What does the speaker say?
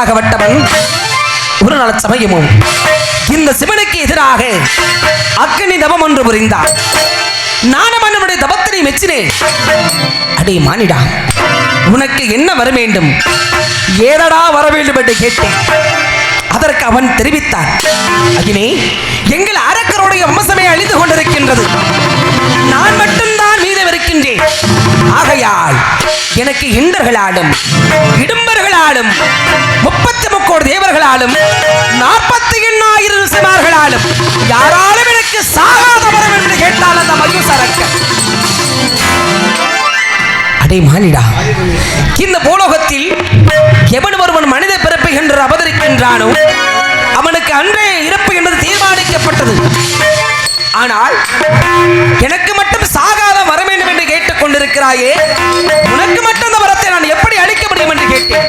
ஆகப்பட்டவன் ஒரு நாள் சமயமும் இந்த சிவனுக்கு எதிராக அக்னி தவம் ஒன்று புரிந்தார். நானும் அவனுடைய தவத்தினை மெச்சினேன். அடே மானிடா, உனக்கு என்ன வர வேண்டும், ஏதடா வர வேண்டும் என்று கேட்டேன். அதற்கு அவன் தெரிவித்தான், அகினே, எங்கள் அரக்கருடைய வம்சமே அழிந்து கொண்டிருக்கின்றது, நான் மட்டும்தான் மீதம் இருக்கின்றேன். ஆகையால் எனக்கு இண்டர்களாலும் இடும்பர்களாலும் 33 தேவர்களாலும் 48,000 ரிஷிமார்களாலும் யாராலும் எனக்கு சாகாத வரம் என்று கேட்டால் அந்த மயூச அரக்கன். அடே மானிடா, இந்த பூலோகத்தில் எவன் ஒருவன் மனித பிறப்பு என்று அவதரிக்கின்றானோ அவனுக்கு அன்றே இறப்பு என்பது தீர்மானிக்கப்பட்டது. ஆனால் எனக்கு மட்டும் சாகாத வர வேண்டும் என்று கேட்டுக் கொண்டிருக்கிறாயே, உனக்கு மட்டும் அந்த வரத்தை நான் எப்படி அளிக்க முடியும் என்று கேட்டேன்.